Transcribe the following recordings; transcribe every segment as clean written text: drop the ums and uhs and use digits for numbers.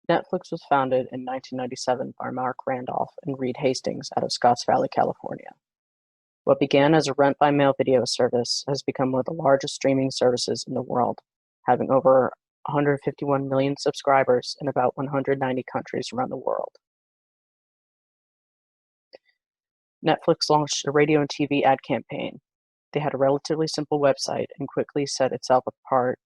Netflix was founded in 1997 by Mark Randolph and Reed Hastings out of Scotts Valley, California. What began as a rent-by-mail video service has become one of the largest streaming services in the world, having over 151 million subscribers in about 190 countries around the world. Netflix launched a radio and TV ad campaign. They had a relatively simple website and quickly set itself apart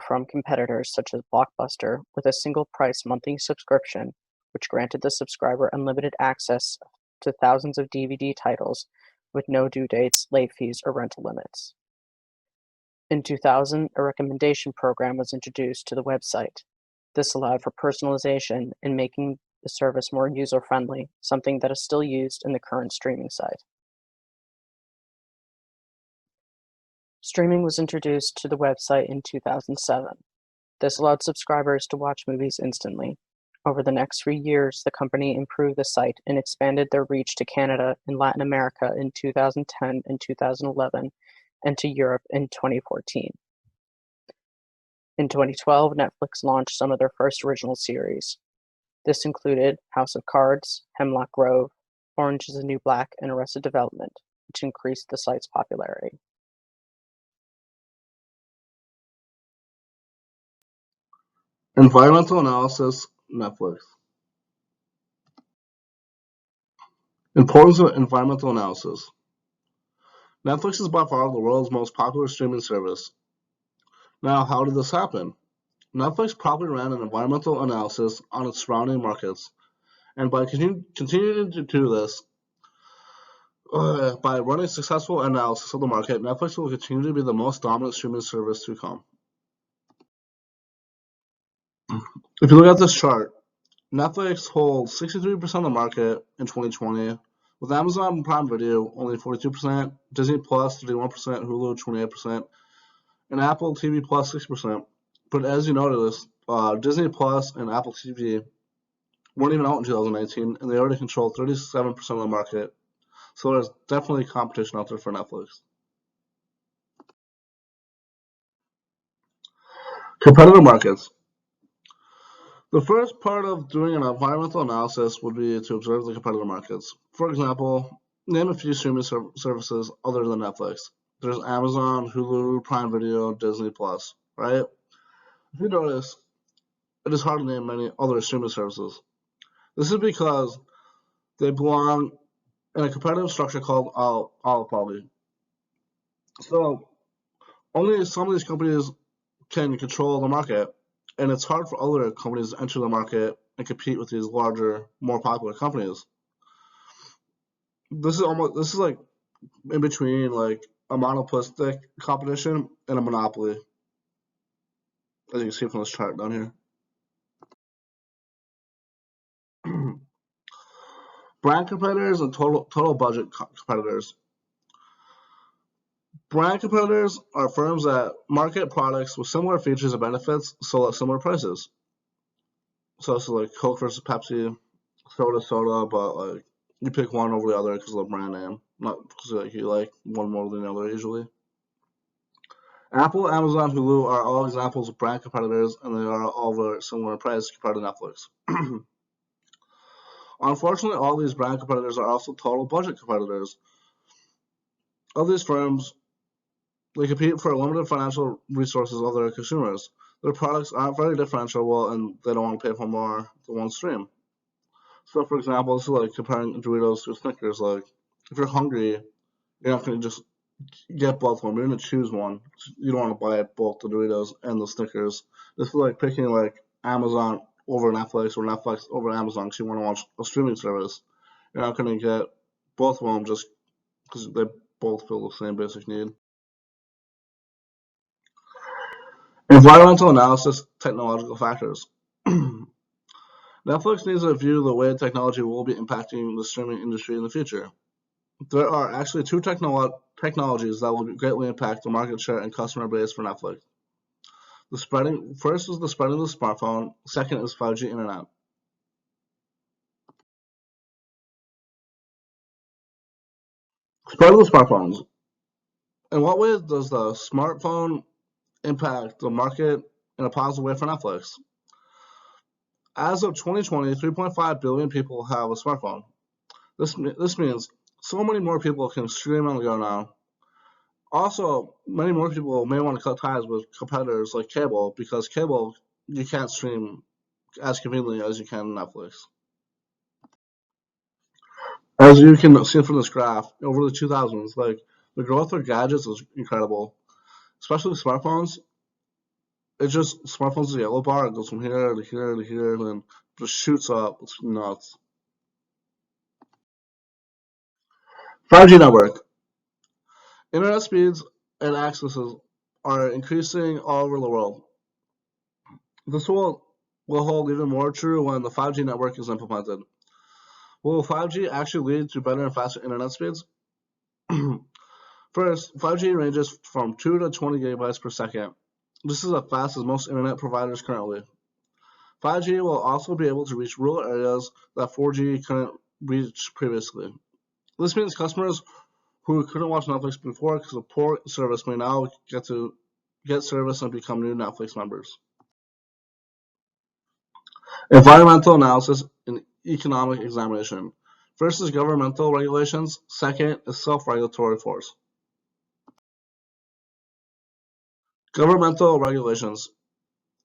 from competitors such as Blockbuster with a single-price monthly subscription, which granted the subscriber unlimited access to thousands of DVD titles with no due dates, late fees, or rental limits. In 2000, a recommendation program was introduced to the website. This allowed for personalization and making the service more user-friendly, something that is still used in the current streaming site. Streaming was introduced to the website in 2007. This allowed subscribers to watch movies instantly. Over the next 3 years, the company improved the site and expanded their reach to Canada and Latin America in 2010 and 2011, and to Europe in 2014. In 2012, Netflix launched some of their first original series. This included House of Cards, Hemlock Grove, Orange is the New Black, and Arrested Development, which increased the site's popularity. Environmental analysis, Netflix. Importance of environmental analysis. Netflix is by far the world's most popular streaming service. Now, how did this happen? Netflix probably ran an environmental analysis on its surrounding markets, and by continuing to do this, by running successful analysis of the market, Netflix will continue to be the most dominant streaming service to come. If you look at this chart, Netflix holds 63% of the market in 2020, with Amazon Prime Video only 42%, Disney Plus 31%, Hulu 28%, and Apple TV Plus 6%. But as you notice, Disney Plus and Apple TV weren't even out in 2019, and they already control 37% of the market. So there's definitely competition out there for Netflix. Competitive markets. The first part of doing an environmental analysis would be to observe the competitive markets. For example, name a few streaming services other than Netflix. There's Amazon, Hulu, Prime Video, Disney Plus, right? If you notice, it is hard to name many other streaming services. This is because they belong in a competitive structure called oligopoly. So only some of these companies can control the market, and it's hard for other companies to enter the market and compete with these larger, more popular companies. This is like in between like a monopolistic competition and a monopoly, as you can see from this chart down here. Brand competitors and total budget competitors. Brand competitors are firms that market products with similar features and benefits sold at similar prices. So it's like Coke versus Pepsi, soda, but like you pick one over the other because of the brand name, not because like you like one more than the other usually. Apple, Amazon, Hulu are all examples of brand competitors, and they are all very similar in price compared to Netflix. Unfortunately, all these brand competitors are also total budget competitors. Of these firms, they compete for limited financial resources of their consumers. Their products aren't very differentiable, and they don't want to pay for more than one stream. So, for example, this is like comparing Doritos to Snickers. Like, if you're hungry, you're not going to just get both of them. You're going to choose one. You don't want to buy both the Doritos and the Snickers. This is like picking like Amazon over Netflix or Netflix over Amazon because you want to watch a streaming service. You're not going to get both of them just because they both fill the same basic need. Environmental analysis, technological factors. Netflix needs to view the way technology will be impacting the streaming industry in the future. There are actually two technologies that will greatly impact the market share and customer base for Netflix. First is the spreading of the smartphone. Second is 5G internet. Spread of the smartphones. In what ways does the smartphone impact the market in a positive way for Netflix? As of 2020, 3.5 billion people have a smartphone. This means so many more people can stream on the go now. Also, many more people may want to cut ties with competitors like cable because cable you can't stream as conveniently as you can Netflix. As you can see from this graph, over the 2000s, like the growth of gadgets is incredible, especially smartphones. It's just smartphones is a yellow bar. It goes from here to here to here, and then just shoots up. It's nuts. 5G network. Internet speeds and accesses are increasing all over the world. This will hold even more true when the 5G network is implemented. Will 5G actually lead to better and faster internet speeds? First, 5G ranges from 2 to 20 gigabytes per second. This is as fast as most internet providers currently. 5G will also be able to reach rural areas that 4G couldn't reach previously. This means customers who couldn't watch Netflix before because of poor service may now get to get service and become new Netflix members. Environmental analysis and economic examination. First is governmental regulations. Second is self-regulatory force. Governmental regulations.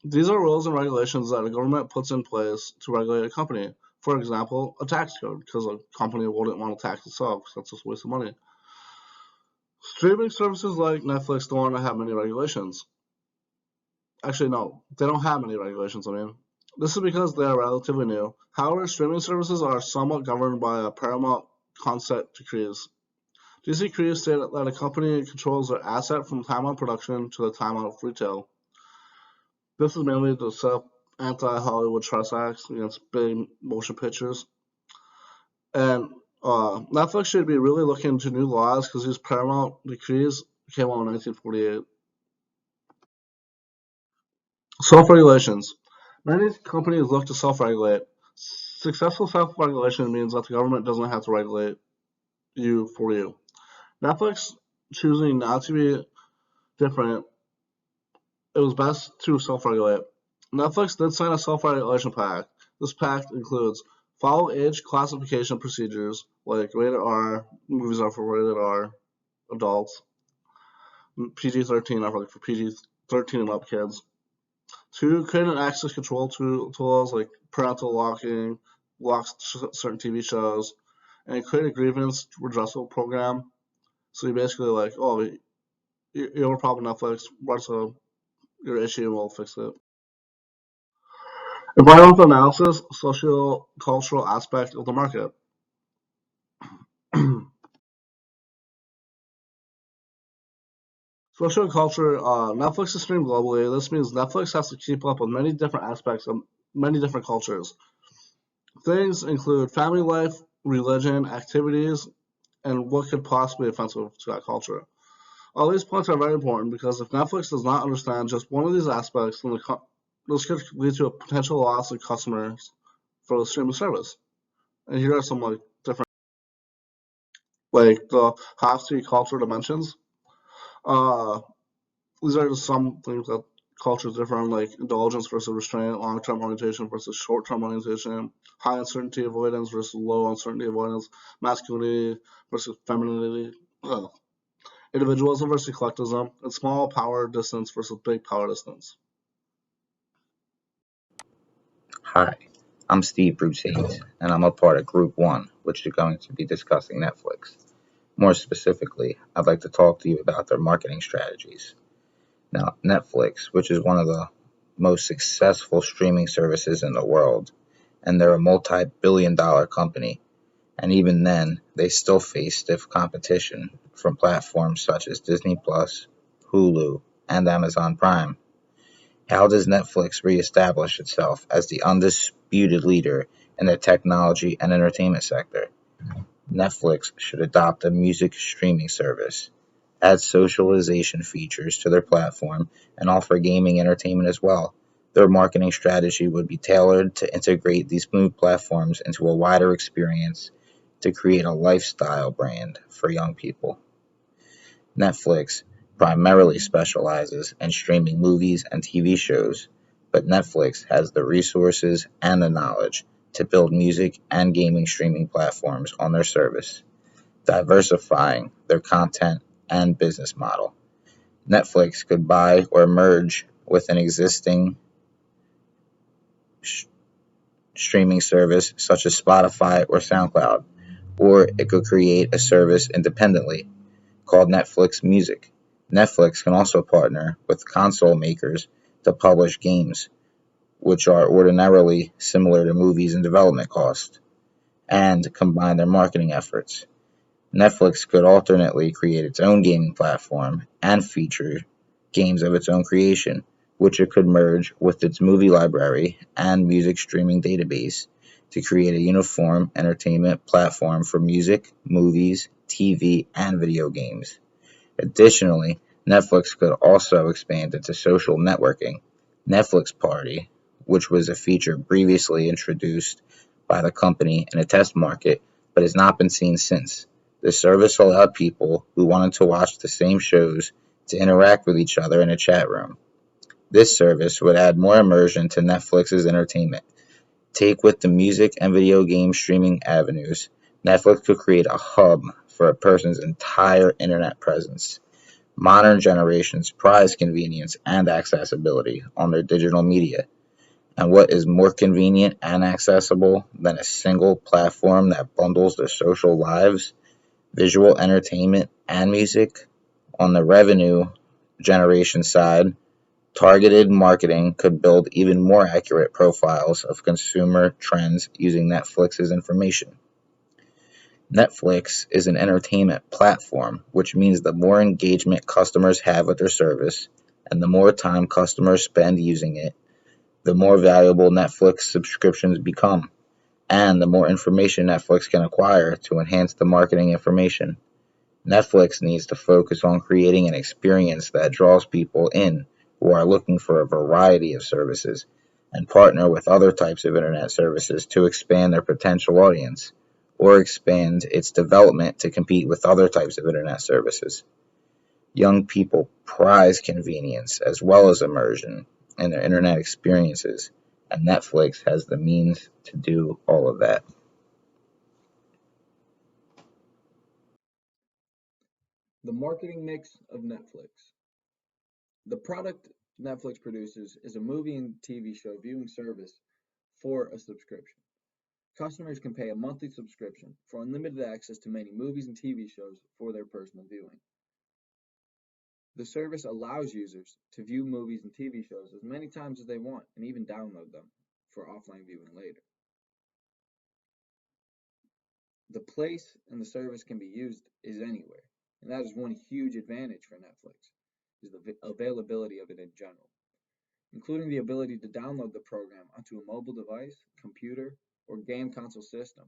These are rules and regulations that a government puts in place to regulate a company. For example, a tax code, because a company wouldn't want to tax itself because that's just a waste of money. Streaming services like Netflix don't have many regulations. Actually, no, they don't have many regulations, This is because they are relatively new. However, streaming services are somewhat governed by a paramount concept decrees. These decrees state that a company controls their asset from time of production to the time of retail. This is mainly the anti-Hollywood Trust Act against big motion pictures. And Netflix should be really looking into new laws because these paramount decrees came out in 1948. Self-regulations. Many companies look to self-regulate. Successful self-regulation means that the government doesn't have to regulate you for you. Netflix choosing not to be different, it was best to self-regulate. Netflix did sign a self-regulation pact. This pact includes follow age classification procedures like rated R, movies are for rated R adults, PG-13 are for PG-13 and up kids. 2, create an access control tools like parental locking, locks certain TV shows, and create a grievance redressal program. So you basically like, oh, you have a problem with Netflix, what's your issue and we'll fix it. Environmental analysis, social cultural aspect of the market. Social culture, Netflix is streamed globally. This means Netflix has to keep up with many different aspects of many different cultures. Things include family life, religion, activities, and what could possibly be offensive to that culture. All these points are very important because if Netflix does not understand just one of these aspects, then this could lead to a potential loss of customers for the streaming service. And here are some different, the Hofstra cultural dimensions. Uh, these are just some things that cultures differ on, like indulgence versus restraint, long-term orientation versus short-term orientation, high uncertainty avoidance versus low uncertainty avoidance, masculinity versus femininity, individualism versus collectivism, and small power distance versus big power distance. Hi, I'm Steve Bruce Hayes, and I'm a part of Group 1, which is going to be discussing Netflix. More specifically, I'd like to talk to you about their marketing strategies. Now, Netflix, which is one of the most successful streaming services in the world, and they're a multi-billion-dollar company, and even then, they still face stiff competition from platforms such as Disney Plus, Hulu, and Amazon Prime. How does Netflix reestablish itself as the undisputed leader in the technology and entertainment sector? Netflix should adopt a music streaming service, add socialization features to their platform, and offer gaming entertainment as well. Their marketing strategy would be tailored to integrate these new platforms into a wider experience to create a lifestyle brand for young people. Netflix primarily specializes in streaming movies and TV shows, but Netflix has the resources and the knowledge to build music and gaming streaming platforms on their service, diversifying their content and business model. Netflix could buy or merge with an existing sh- streaming service such as Spotify or SoundCloud, or it could create a service independently called Netflix Music. Netflix can also partner with console makers to publish games, which are ordinarily similar to movies in development cost, and combine their marketing efforts. Netflix could alternately create its own gaming platform and feature games of its own creation, which it could merge with its movie library and music streaming database to create a uniform entertainment platform for music, movies, TV, and video games. Additionally, Netflix could also expand into social networking. Netflix Party, which was a feature previously introduced by the company in a test market but has not been seen since. The service allowed people who wanted to watch the same shows to interact with each other in a chat room. This service would add more immersion to Netflix's entertainment. Take with the music and video game streaming avenues, Netflix could create a hub for a person's entire internet presence. Modern generations prize convenience and accessibility on their digital media, and what is more convenient and accessible than a single platform that bundles their social lives, visual entertainment, and music? On the revenue generation side, targeted marketing could build even more accurate profiles of consumer trends using Netflix's information. Netflix is an entertainment platform, which means the more engagement customers have with their service and the more time customers spend using it, the more valuable Netflix subscriptions become, and the more information Netflix can acquire to enhance the marketing information. Netflix needs to focus on creating an experience that draws people in who are looking for a variety of services and partner with other types of internet services to expand their potential audience or expand its development to compete with other types of internet services. Young people prize convenience as well as immersion in their internet experiences, and Netflix has the means to do all of that. The marketing mix of Netflix. The product Netflix produces is a movie and TV show viewing service for a subscription. Customers can pay a monthly subscription for unlimited access to many movies and TV shows for their personal viewing. The service allows users to view movies and TV shows as many times as they want and even download them for offline viewing later. The place and the service can be used is anywhere, and that is one huge advantage for Netflix, is the availability of it in general, including the ability to download the program onto a mobile device, computer, or game console system,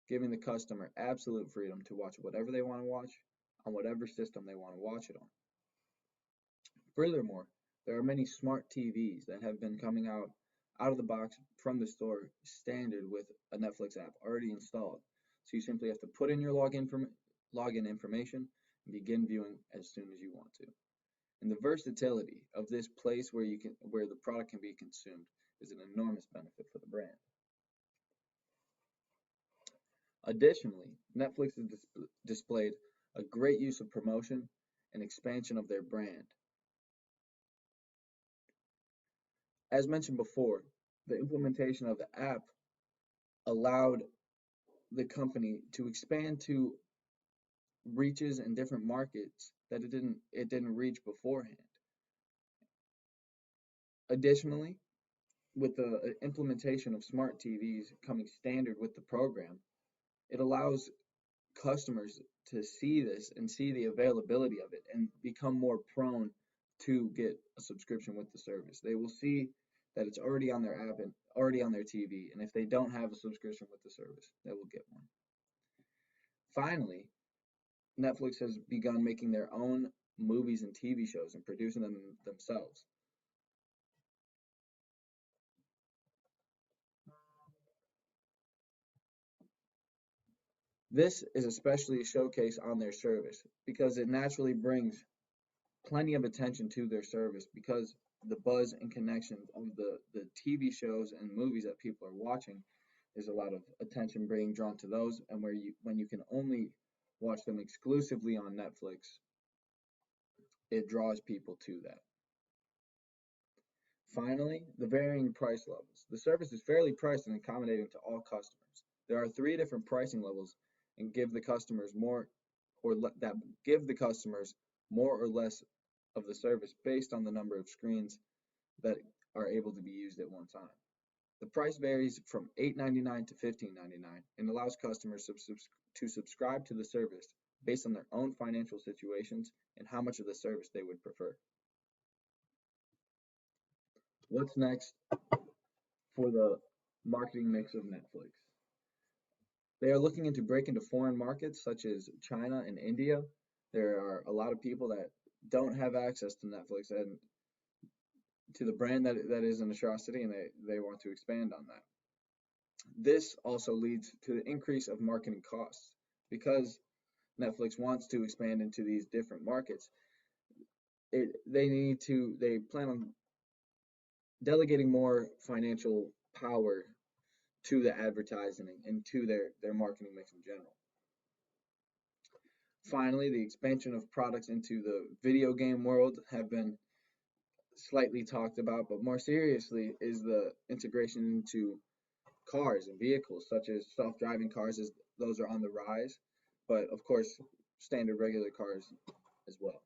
giving the customer absolute freedom to watch whatever they want to watch on whatever system they want to watch it on. Furthermore, there are many smart TVs that have been coming out of the box from the store standard with a Netflix app already installed. So you simply have to put in your login information and begin viewing as soon as you want to. And the versatility of this place where the product can be consumed is an enormous benefit for the brand. Additionally, Netflix has displayed a great use of promotion and expansion of their brand. As mentioned before, the implementation of the app allowed the company to expand to reaches in different markets that it didn't reach beforehand. Additionally, with the implementation of smart TVs coming standard with the program, it allows customers to see this and see the availability of it and become more prone to get a subscription with the service. They will see that it's already on their app and already on their TV, and if they don't have a subscription with the service, they will get one. Finally, Netflix has begun making their own movies and TV shows and producing them themselves. This is especially a showcase on their service because it naturally brings plenty of attention to their service because the buzz and connection of the TV shows and movies that people are watching. There's a lot of attention being drawn to those, and when you can only watch them exclusively on Netflix, it draws people to that. Finally, the varying price levels. The service is fairly priced and accommodating to all customers. There are 3 different pricing levels and give the customers more or less of the service based on the number of screens that are able to be used at one time. The price varies from $8.99 to $15.99 and allows customers to subscribe to the service based on their own financial situations and how much of the service they would prefer. What's next for the marketing mix of Netflix? They are looking into break into foreign markets such as China and India. There are a lot of people that don't have access to Netflix and to the brand that is an atrocity, and they want to expand on that. This also leads to the increase of marketing costs because Netflix wants to expand into these different markets. They plan on delegating more financial power to the advertising and to their marketing mix in general. Finally, the expansion of products into the video game world have been slightly talked about, but more seriously is the integration into cars and vehicles, such as self-driving cars, as those are on the rise, but of course, standard regular cars as well.